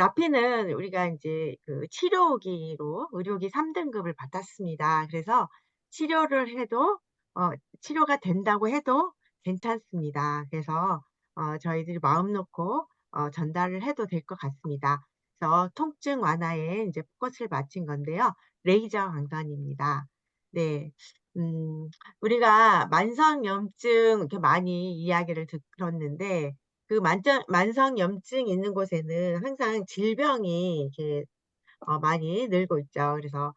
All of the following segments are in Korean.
라피는 우리가 인제 그 치료기로 의료기 3 등급을 받았습니다. 그래서 치료를 해도 어 치료가 된다고 해도 괜찮습니다. 그래서 저희들이 마음 놓고 전달을 해도 될 것 같습니다. 그래서 통증 완화에 인제 포커스를 맞춘 건데요. 레이저 강단입니다. 네. 음 우리가 만성염증 이렇게 많이 이야기를 들었는데 그 만성염증이 있는 곳에는 항상 질병이 이렇게 많이 늘고 있죠. 그래서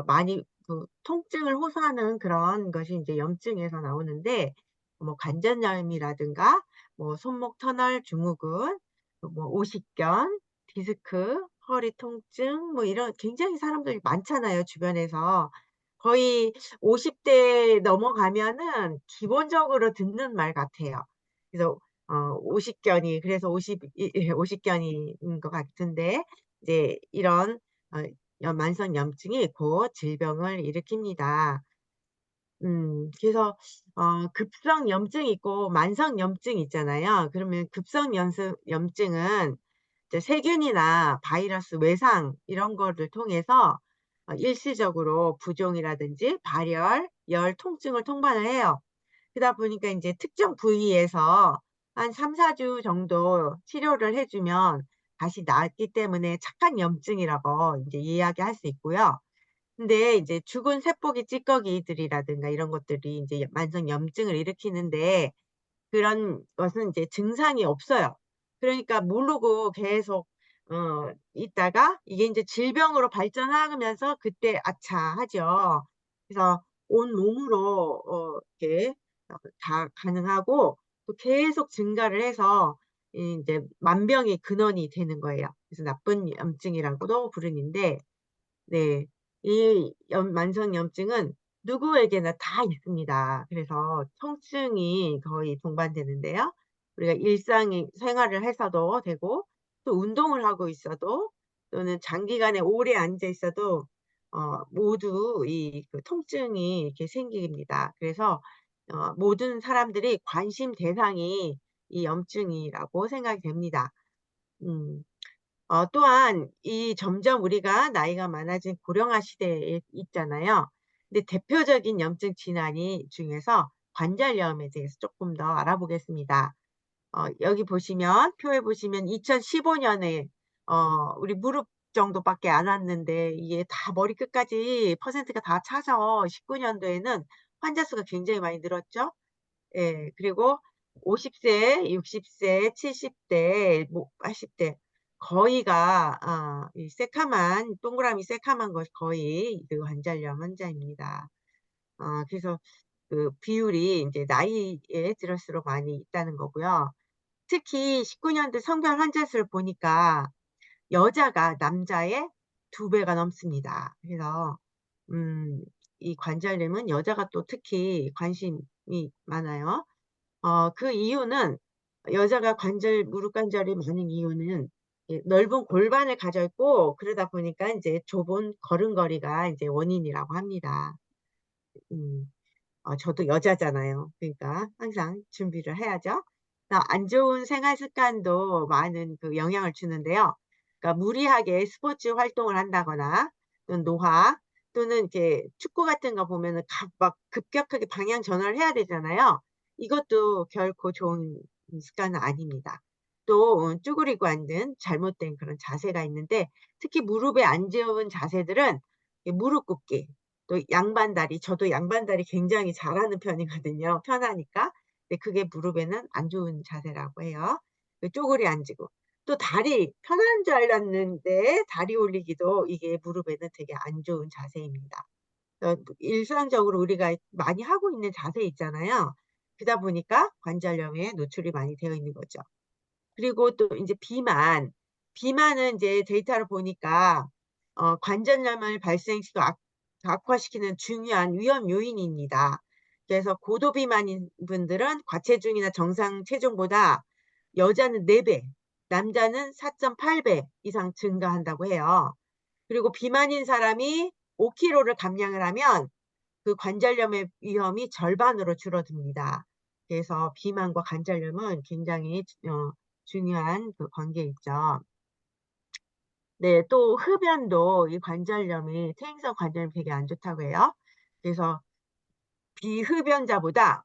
많이 그 통증을 호소하는 그런 것이 인제 염증에서 나오는데 뭐 관절염이라든가 뭐 손목 터널 증후군, 또 뭐 오십견, 디스크, 허리 통증 뭐 이런 굉장히 사람들이 많잖아요, 주변에서. 거의 50대 넘어가면은 기본적으로 듣는 말 같아요. 그래서 오십견이 그래서 50 이 50견인 것 같은데 이제 이런 어 만성염증이 곧 질병을 일으킵니다. 그래서 급성염증이 있고 만성염증이 있잖아요. 그러면 염증은 이제 세균이나 바이러스 외상 이런 거를 통해서 일시적으로 부종이라든지 발열, 열, 통증을 통반을 해요. 그러다 보니까 인제 특정 부위에서 한 3-4주 정도 치료를 해 주면 다시 낫기 때문에 착한 염증이라고 인제 이야기할 수 있고요. 근데 이제 죽은 세포기 찌꺼기들이라든가 이런 것들이 인제 만성 염증을 일으키는데 그런 것은 이제 증상이 없어요. 그러니까 모르고 계속 있다가 이게 인제 질병으로 발전하면서 그때 '아차.' 하죠. 그래서 온몸으로 이렇게 다 가능하고 또 계속 증가를 해서 인제 만병의 근원이 되는 거예요. 그래서 나쁜 염증이라고도 부르는데 네. 이 만성염증은 누구에게나 다 있습니다. 그래서 통증이 거의 동반되는데요. 우리가 일상의 생활을 해서도 되고 또 운동을 하고 있어도 또는 장기간에 오래 앉아 있어도 모두 이 그 통증이 이렇게 생깁니다. 그래서 모든 사람들이 관심 대상이 이 염증이라고 생각이 됩니다. 음. 또한 이 점점 우리가 나이가 많아진 고령화 시대에 있잖아요. 근데 대표적인 염증 질환이 중에서 관절염에 대해서 쪼끔 더 알아보겠습니다. 여기 보시면 표에 보시면 2015 년에 우리 무릎 정도밖에 안 왔는데 이게 다 머리끝까지 퍼센트가 다 차서 19 년도에는 환자 수가 굉장히 많이 늘었죠. 예. 그리고 50 세, 60 세, 70대 뭐 80대 거의가 이 새카만 동그라미 새카만 것이 거의 그 관절염 환자입니다. 그래서 그 비율이 인제 나이에 들을수록 많이 있다는 거고요. 특히 19 년도 성별 환자 수를 보니까 여자가 남자의 2 배가 넘습니다. 그래서 음 이 관절염은 여자가 또 특히 관심이 많아요. 그 이유는 여자가 무릎 관절이 많은 이유는 이 넓은 골반을 가져 있고 그러다 보니까 인제 좁은 걸음걸이가 인제 원인이라고 합니다. 음. 저도 여자잖아요. 그러니까 항상 준비를 해야죠. 안 좋은 생활 습관도 많은 그 영향을 주는데요. 그러니까 무리하게 스포츠 활동을 한다거나 또는 노화 또는 이렇게 축구 같은 거 보면은 막 급격하게 방향 전환을 해야 되잖아요. 이것도 결코 좋은 습관은 아닙니다. 또 쭈그리고 앉은 잘못된 그런 자세가 있는데 특히 무릎에 안 좋은 자세들은 이 무릎 꿇기 또 양반다리 저도 양반다리 굉장히 잘하는 편이거든요, 편하니까. 근데 그게 무릎에는 안 좋은 자세라고 해요. 그 쪼그려 앉고. 또 다리 편한 줄 알았는데 다리 올리기도 이게 무릎에는 되게 안 좋은 자세입니다. 일상적으로 우리가 많이 하고 있는 자세 있잖아요. 그러다 보니까 관절염에 노출이 많이 되어 있는 거죠. 그리고 또 인제 비만. 비만은 인제 데이터를 보니까 관절염을 발생시키고 악화시키는 중요한 위험 요인입니다. 그래서 고도 비만인 분들은 과체중이나 정상 체중보다 여자는 4 배, 남자는 4.8배 이상 증가한다고 해요. 그리고 비만인 사람이 5 킬로를 감량을 하면 그 관절염의 위험이 절반으로 줄어듭니다. 그래서 비만과 관절염은 굉장히 중요한 그 관계에 있죠. 네. 또 흡연도 이 관절염이 퇴행성 관절염이 되게 안 좋다고 해요. 그래서 비흡연자보다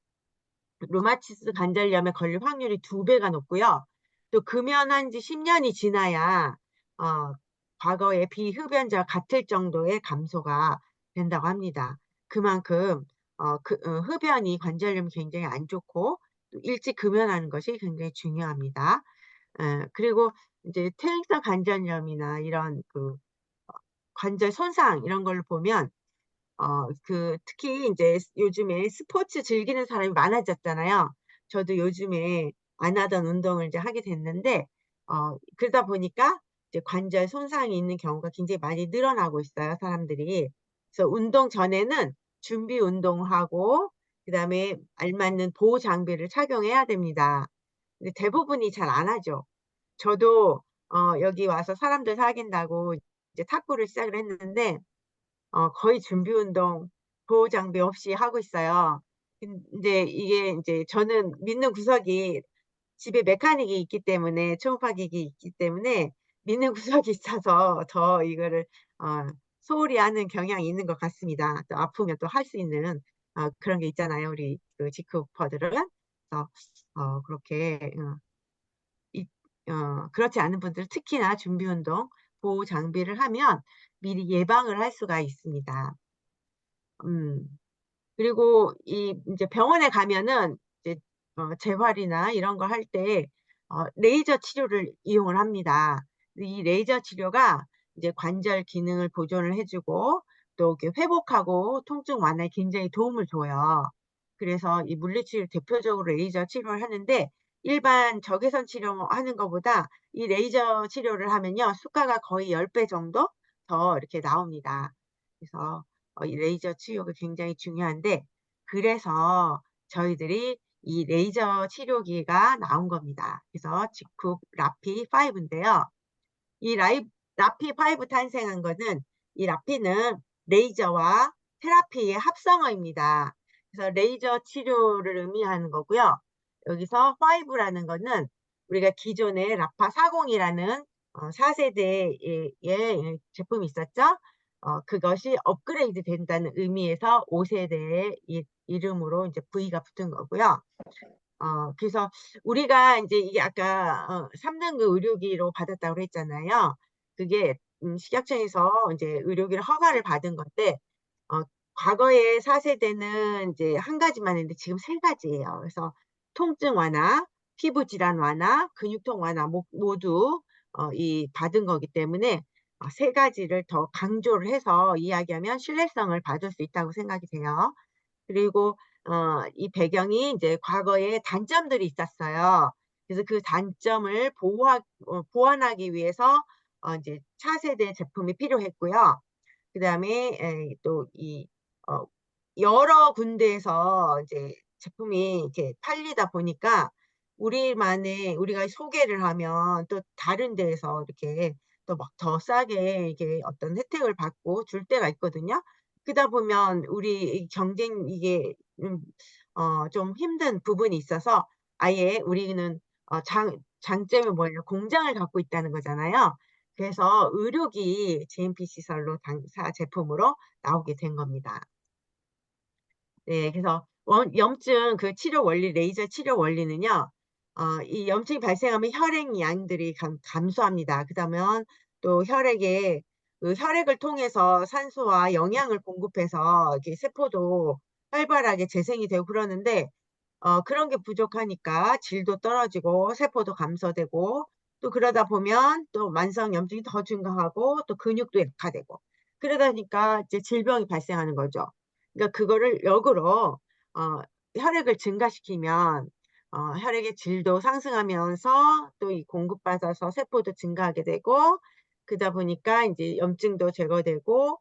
루마티스 관절염에 걸릴 확률이 2배가 높고요. 또 금연한 지 10 년이 지나야 어 과거의 비흡연자와 같을 정도의 감소가 된다고 합니다. 그만큼 흡연이 관절염이 굉장히 안 좋고 또 일찍 금연하는 것이 굉장히 중요합니다. 그리고 인제 퇴행성 관절염이나 이런 관절 손상 이런 걸로 보면 특히 인제 요즘에 스포츠 즐기는 사람이 많아졌잖아요. 저도 요즘에 안 하던 운동을 이제 하게 됐는데 그러다 보니까 이제 관절 손상이 있는 경우가 굉장히 많이 늘어나고 있어요, 사람들이. 그래서 운동 전에는 준비 운동하고 그다음에 알맞는 보호 장비를 착용해야 됩니다. 근데 대부분이 잘 안 하죠. 저도 여기 와서 사람들 사귄다고 이제 탁구를 시작을 했는데 거의 준비 운동, 보호 장비 없이 하고 있어요. 근데 이게 인제 저는 믿는 구석이 집에 메카닉이 있기 때문에 초음파 기기 있기 때문에 믿는 구석이 있어서 더 이거를 어 소홀히 하는 경향이 있는 것 같습니다. 또 아프면 또 할 수 있는 그런 게 있잖아요, 우리 지크오퍼들은. 그래서 그렇게 이 그렇지 않은 분들은 특히나 준비 운동, 보호 장비를 하면 미리 예방을 할 수가 있습니다. 음. 그리고 인제 병원에 가면은 이제 재활이나 이런 거 할 때 레이저 치료를 이용을 합니다. 이 레이저 치료가 이제 관절 기능을 보존을 해 주고 또 이렇게 회복하고 통증 완화에 굉장히 도움을 줘요. 그래서 이 물리치료를 대표적으로 레이저 치료를 하는데 일반 적외선 치료하는 것보다 이 레이저 치료를 하면요 수가가 거의 10배 정도 더 이렇게 나옵니다. 그래서 이 레이저 치료가 굉장히 중요한데 그래서 저희들이 이 레이저 치료기가 나온 겁니다. 그래서 지쿠 라피 5 인데요. 이 라피 5 탄생한 거는 이 라피는 레이저와 테라피의 합성어입니다. 그래서 레이저 치료를 의미하는 거고요. 여기서 5 라는 거는 우리가 기존에 라파 40 이라는 4 세대의 예 제품이 있었죠. 그것이 업그레이드 된다는 의미에서 5 세대의 이름으로 인제 V가 붙은 거고요. 그래서 우리가 인제 이게 아까 3 등급 의료기로 받았다고 그랬잖아요. 그게 식약청에서 인제 의료기를 허가를 받은 건데 어 과거에 4 세대는 인제 한 가지만 했는데 지금 3 가지예요. 그래서 통증 완화, 피부 질환 완화, 근육통 완화 모두 이 받은 거기 때문에 3 가지를 더 강조를 해서 이야기하면 신뢰성을 받을 수 있다고 생각이 돼요. 그리고 이 배경이 인제 과거에 단점들이 있었어요. 그래서 그 단점을 보완하기 위해서 인제 차세대 제품이 필요했고요. 그다음에 또 어 여러 군데에서 이제 제품이 이렇게 팔리다 보니까 우리가 소개를 하면 또 다른 데에서 이렇게 또 막 더 싸게 이게 어떤 혜택을 받고 줄 때가 있거든요. 그러다 보면 우리 이 경쟁 이게 좀 힘든 부분이 있어서 아예 우리는 장점이 뭐예요? 공장을 갖고 있다는 거잖아요. 그래서 의료기 GMP 시설로 당사 제품으로 나오게 된 겁니다. 네. 그래서 염증 치료 원리 레이저 치료 원리는요. 이 염증이 발생하면 혈액량들이 감소합니다. 그러면 또 혈액을 통해서 산소와 영양을 공급해서 이렇게 세포도 활발하게 재생이 되고 그러는데 그런 게 부족하니까 질도 떨어지고 세포도 감소되고 또 그러다 보면 또 만성 염증이 더 증가하고 또 근육도 약화되고 그러다 보니까 이제 질병이 발생하는 거죠. 그러니까 그거를 역으로 어 혈액을 증가시키면 혈액의 질도 상승하면서 또 이 공급받아서 세포도 증가하게 되고 그러다 보니까 인제 염증도 제거되고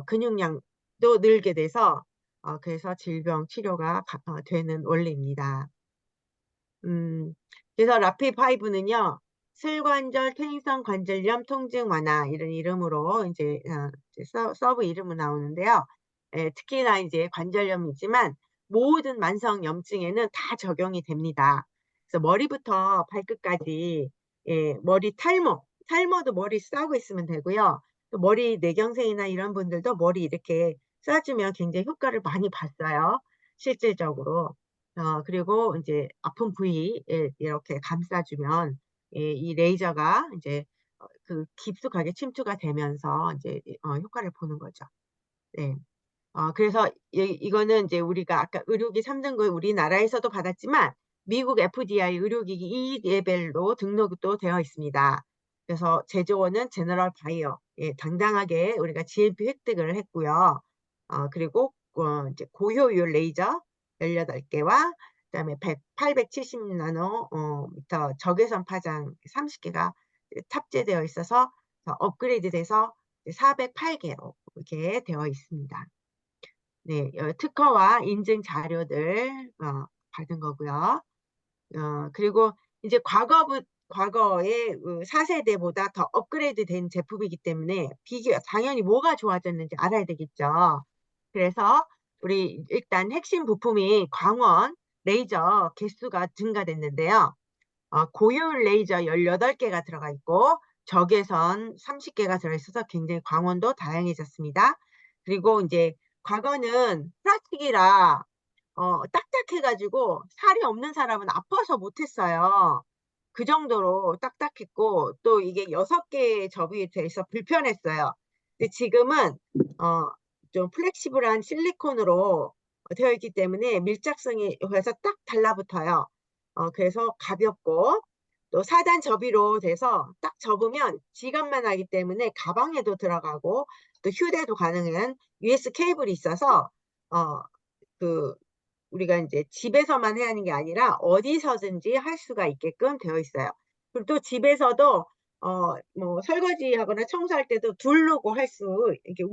근육량도 늘게 돼서 그래서 질병 치료가 되는 원리입니다. 음 그래서 라피5 는요. 슬관절 퇴행성 관절염 통증 완화 이런 이름으로 인제 이제 서브 이름으로 나오는데요. 특히나 이제 관절염이지만 모든 만성 염증에는 다 적용이 됩니다. 그래서 머리부터 발끝까지 머리 탈모 탈모도 머리 싸고 있으면 되고요. 또 머리 내경색이나 이런 분들도 머리 이렇게 싸 주면 굉장히 효과를 많이 봤어요, 실질적으로. 그리고 인제 아픈 부위에 이렇게 감싸 주면 이 레이저가 인제 그 깊숙하게 침투가 되면서 인제 효과를 보는 거죠. 네. 그래서 이거는 인제 우리가 아까 의료기 3 등급 우리나라에서도 받았지만 미국 FDI 의료기기 2 레벨로 등록도 되어 있습니다. 그래서 제조원은 제너럴 바이오, 당당하게 우리가 GMP 획득을 했고요. 그리고 이제 고효율 레이저 18 개와 그다음에 870 나노 미터 적외선 파장 30 개가 탑재되어 있어서 더 업그레이드돼서 이제 408 개로 이렇게 되어 있습니다. 네. 특허와 인증 자료들 받은 거고요. 그리고 이제 과거의 4 세대보다 더 업그레이드된 제품이기 때문에 당연히 뭐가 좋아졌는지 알아야 되겠죠. 그래서 우리 일단 핵심 부품이 광원 레이저 개수가 증가됐는데요. 고효율 레이저 18 개가 들어가 있고 적외선 30 개가 들어 있어서 굉장히 광원도 다양해졌습니다. 그리고 인제 과거는 플라스틱이라 딱딱해 가지고 살이 없는 사람은 아파서 못 했어요. 그 정도로 딱딱했고 또 이게 6 개의 접이 돼 있어 불편했어요. 근데 지금은 어 좀 플렉시블한 실리콘으로 되어 있기 때문에 밀착성이 여기서 딱 달라붙어요. 그래서 가볍고 또 4단 접이로 돼서 딱 접으면 지갑만 하기 때문에 가방에도 들어가고 또 휴대도 가능한 US 케이블이 있어서 어 그 우리가 인제 집에서만 해야 하는 게 아니라 어디서든지 할 수가 있게끔 되어 있어요. 그리고 또 집에서도 뭐 설거지하거나 청소할 때도 두르고 할 수 이렇게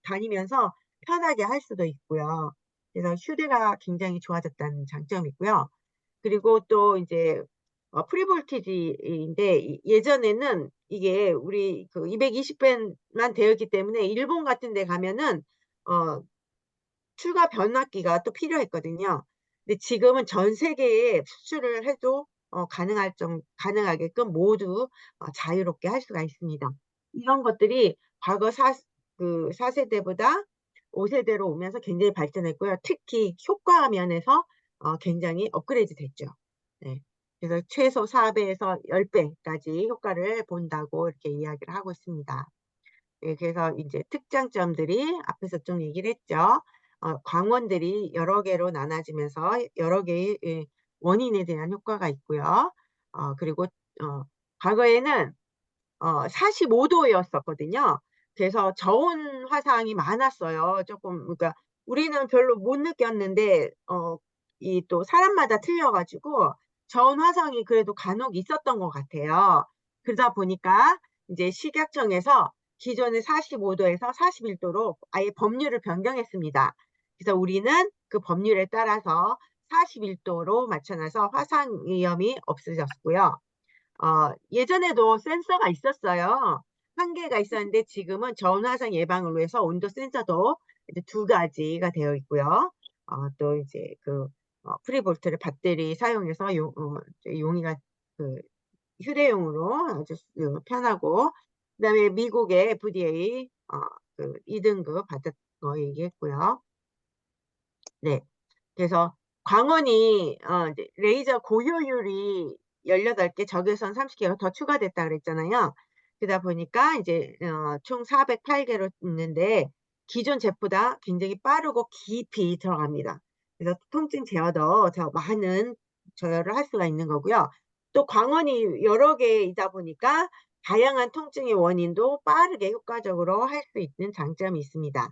다니면서 편하게 할 수도 있고요. 그래서 휴대가 굉장히 좋아졌다는 장점이 있고요. 그리고 또 인제 프리볼티지인데 예전에는 이게 우리 그 220 밴만 되어 있기 때문에 일본 같은 데 가면은 어 추가 변압기가 또 필요했거든요. 근데 지금은 전 세계에 수출을 해도 가능하게끔 모두 자유롭게 할 수가 있습니다. 이런 것들이 과거 4 세대보다 5 세대로 오면서 굉장히 발전했고요. 특히 효과 면에서 굉장히 업그레이드 됐죠. 네. 그래서 최소 4 배에서 10 배까지 효과를 본다고 이렇게 이야기를 하고 있습니다. 예, 그래서 인제 특장점들이 앞에서 좀 얘기를 했죠. 광원들이 여러 개로 나눠지면서 여러 개의 원인에 대한 효과가 있고요. 그리고 어 과거에는 45 도였었거든요. 그래서 저온 화상이 많았어요. 쪼끔 그러니까 우리는 별로 못 느꼈는데 이 또 사람마다 틀려 가지고 저온 화상이 그래도 간혹 있었던 것 같아요. 그러다 보니까 인제 식약청에서 기존의 45 도에서 41 도로 아예 법률을 변경했습니다. 그래서 우리는 그 법률에 따라서 41 도로 맞춰 놔서 화상 위험이 없어졌고요. 예전에도 센서가 있었어요. 1 개가 있었는데 지금은 저온화상 예방을 위해서 온도 센서도 이제 2 가지가 되어 있고요. 또 이제 그 프리볼트를 배터리 사용해서 이제 용이가 그 휴대용으로 아주 편하고 그다음에 미국의 FDA 그 2 등급 받은 거 얘기했고요. 네. 그래서 광원이 이제 레이저 고효율이 18개 적외선 30 개가 더 추가됐다 그랬잖아요. 그러다 보니까 인제 총 408 개로 있는데 기존 잽보다 굉장히 빠르고 깊이 들어갑니다. 그래서 통증 제어도 더 많은 제어를 할 수가 있는 거고요. 또 광원이 여러 개이다 보니까 다양한 통증의 원인도 빠르게 효과적으로 할 수 있는 장점이 있습니다.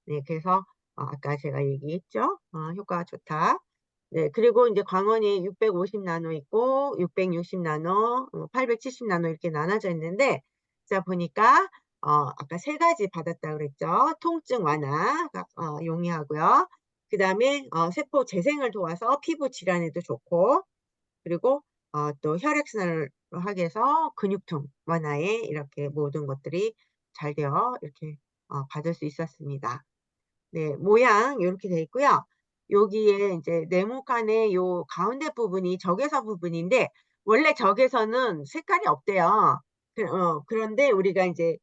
네, 그래서 아까 제가 얘기했죠. 효과가 좋다. 네, 그리고 인제 광원이 650 나노 있고 660 나노 870 나노 이렇게 나눠져 있는데 그러다 보니까 아까 3 가지 받았다 그랬죠. 통증 완화가 용이하고요. 그다음에 세포 재생을 도와서 피부 질환에도 좋고 그리고 또 혈액순환을 하게 해서 근육통 완화에 이렇게 모든 것들이 잘 되어 이렇게 받을 수 있었습니다. 네. 모양 요렇게 돼 있고요. 여기에 인제 네모칸의 요 가운데 부분이 적외선 부분인데 원래 적외선은 색깔이 없대요. 그런데 우리가 인제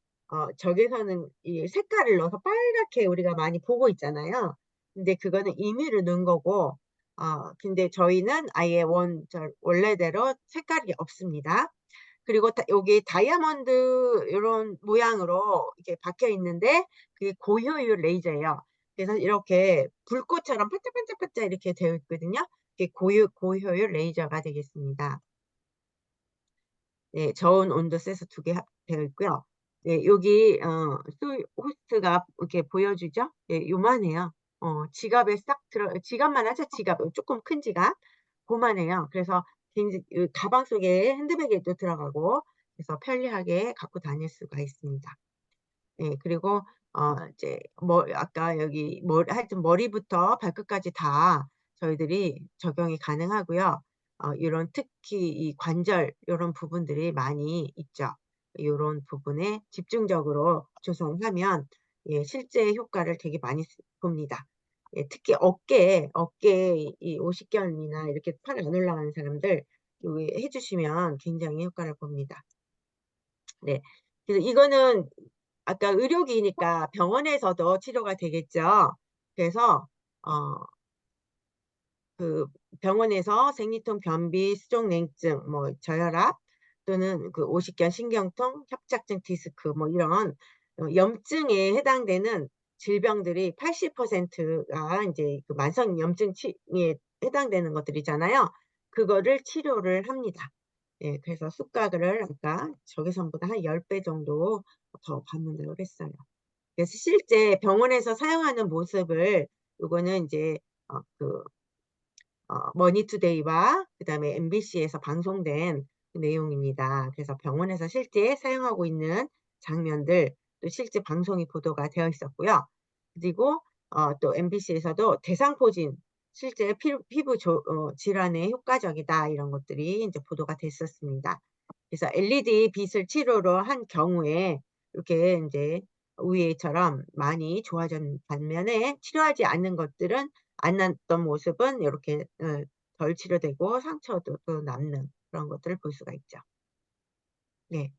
적외선은 이 색깔을 넣어서 빨갛게 우리가 많이 보고 있잖아요. 근데 그거는 임의로 넣은 거고, 근데 저희는 아예 원래대로 색깔이 없습니다. 그리고 여기 다이아몬드 요런 모양으로 이렇게 박혀 있는데 그게 고효율 레이저예요. 그래서 이렇게 불꽃처럼 반짝반짝반짝 이렇게 되어 있거든요. 그게 고효율 레이저가 되겠습니다. 네. 저온 온도 센서 2개 되어 있고요. 네. 여기 호스트가 이렇게 보여주죠? 예, 요만해요. 지갑에 싹 지갑만 하죠, 지갑. 쪼끔 큰 지갑. 고만해요. 그래서 굉장히 가방 속에 핸드백에도 들어가고 그래서 편리하게 갖고 다닐 수가 있습니다. 예. 그리고 이제 아까 여기 하여튼 머리부터 발끝까지 다 저희들이 적용이 가능하고요. 요런 특히 이 관절 요런 부분들이 많이 있죠. 요런 부분에 집중적으로 조성하면 예 실제 효과를 되게 많이 봅니다. 예, 특히 어깨에 이 오십견이나 이렇게 팔 안 올라가는 사람들 요게 해 주시면 굉장히 효과를 봅니다. 네. 그래서 이거는 아까 의료기니까 병원에서도 치료가 되겠죠. 그래서 어 그 병원에서 생리통, 변비, 수족냉증, 뭐 저혈압 또는 그 오십견, 신경통, 협착증, 디스크 뭐 이런 염증에 해당되는 질병들이 80%가 인제 그 만성 염증에 해당되는 것들이잖아요. 그거를 치료를 합니다. 예, 그래서 수가를 아까 적외선보다 한 10배 정도 더 받는다고 그랬어요. 그래서 실제 병원에서 사용하는 모습을 요거는 인제 그 머니투데이와 그다음에 MBC에서 방송된 그 내용입니다. 그래서 병원에서 실제 사용하고 있는 장면들, 또 실제 방송이 보도가 되어 있었고요. 그리고 또 MBC에서도 대상포진 실제 피부 질환에 효과적이다 이런 것들이 인제 보도가 됐었습니다. 그래서 LED 빛을 치료로 한 경우에 이렇게 인제 위에처럼 많이 좋아진 반면에 치료하지 않는 것들은 안 났던 모습은 요렇게 덜 치료되고 상처도 또 남는 그런 것들을 볼 수가 있죠. 네.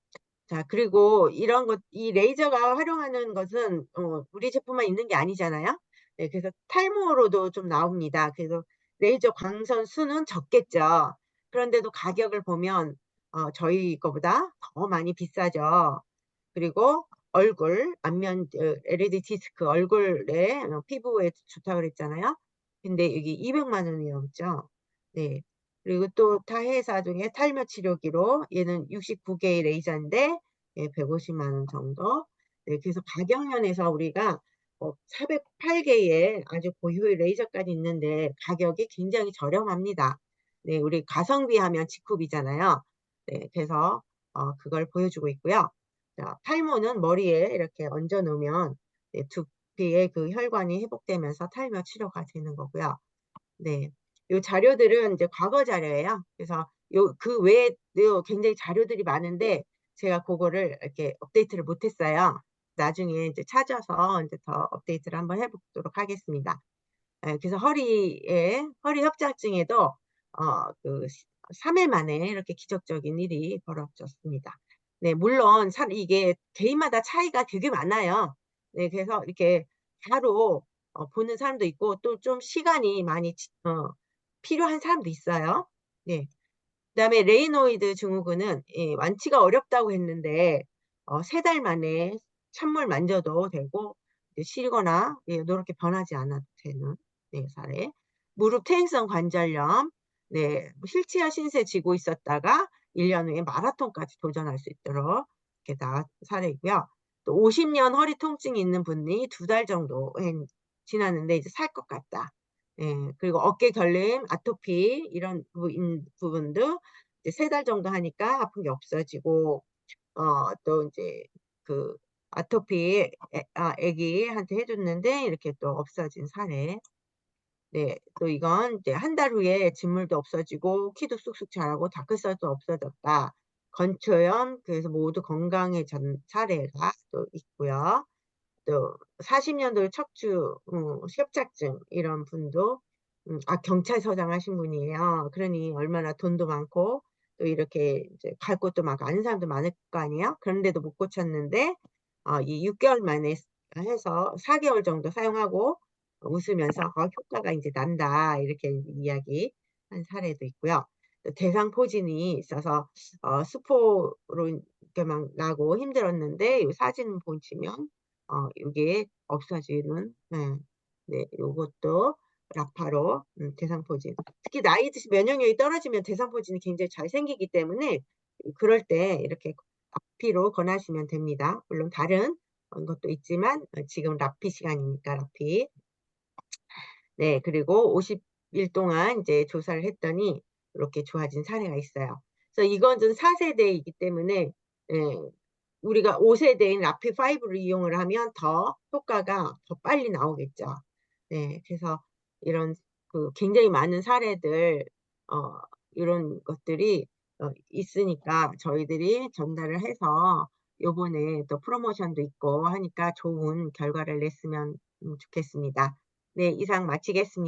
자, 그리고 이 레이저가 활용하는 것은 우리 제품만 있는 게 아니잖아요. 네, 그래서 탈모로도 좀 나옵니다. 그래서 레이저 광선 수는 적겠죠. 그런데도 가격을 보면 저희 거보다 더 많이 비싸죠. 그리고 안면 LED 디스크 얼굴에 피부에 좋다고 그랬잖아요. 근데 여기 200만 원이 넘죠. 네. 그리고 또 타 회사 중에 탈모 치료기로 얘는 69 개의 레이저인데 예 150만 원 정도. 네, 그래서 가격 면에서 우리가 408 개의 아주 고효의 레이저까지 있는데 가격이 굉장히 저렴합니다. 네, 우리 가성비 하면 직후비잖아요. 네, 그래서 그걸 보여주고 있고요. 자, 탈모는 머리에 이렇게 얹어 놓으면 네 두피의 그 혈관이 회복되면서 탈모 치료가 되는 거고요. 네. 요 자료들은 인제 과거 자료예요. 그래서 그 외에도 굉장히 자료들이 많은데 제가 고거를 이렇게 업데이트를 못 했어요. 나중에 인제 찾아서 인제 더 업데이트를 한번 해 보도록 하겠습니다. 예, 그래서 허리 협착증에도 그 3일 만에 이렇게 기적적인 일이 벌어졌습니다. 네, 물론 이게 개인마다 차이가 되게 많아요. 네, 그래서 이렇게 바로 보는 사람도 있고 또 좀 시간이 많이 필요한 사람도 있어요. 네. 그다음에 레이노이드 증후군은 예 완치가 어렵다고 했는데 3달 만에 찬물 만져도 되고 이제 시리거나 예 노랗게 변하지 않아도 되는 네 사례. 무릎 퇴행성 관절염, 네 뭐 휠체어 신세 쥐고 있었다가 1년 후에 마라톤까지 도전할 수 있도록 이렇게 나은 사례이고요. 또 50년 허리 통증이 있는 분이 2달 정도 지났는데 이제 살 것 같다. 예. 그리고 어깨 결림, 아토피 이런 부분도 이제 3달 정도 하니까 아픈 게 없어지고 또 인제 그 아토피 아기한테 해 줬는데 이렇게 또 없어진 사례. 네. 또 이건 이제 한 달 후에 진물도 없어지고 키도 쑥쑥 자라고 다크서클도 없어졌다. 건초염 그래서 모두 건강해진 사례가 또 있고요. 또 40 년도 척추 협착증 이런 분도 경찰서장 하신 분이에요. 그러니 얼마나 돈도 많고 또 이렇게 이제 갈 곳도 많고 아는 사람도 많을 거 아니에요. 그런데도 못 고쳤는데 이 6 개월 만에 해서 4 개월 정도 사용하고 웃으면서 효과가 인제 난다." 이렇게 이야기한 사례도 있고요. 또 대상포진이 있어서 수포로 이렇게 막 나고 힘들었는데 요 사진 보시면 요게 없어지는, 네, 요것도 라파로 대상포진. 특히 나이 드시 면역력이 떨어지면 대상포진이 굉장히 잘 생기기 때문에 그럴 때 이렇게 라피로 권하시면 됩니다. 물론 다른 것도 있지만 지금 라피 시간이니까 라피. 네. 그리고 50일 동안 이제 조사를 했더니 이렇게 좋아진 사례가 있어요. 그래서 이거는 4 세대이기 때문에 예, 우리가 5 세대인 라피5를 이용을 하면 더 효과가 더 빨리 나오겠죠. 네. 그래서 이런 굉장히 많은 사례들, 어 이런 것들이 있으니까 저희들이 전달을 해서 요번에 또 프로모션도 있고 하니까 좋은 결과를 냈으면 좋겠습니다. 네. 이상 마치겠습니다.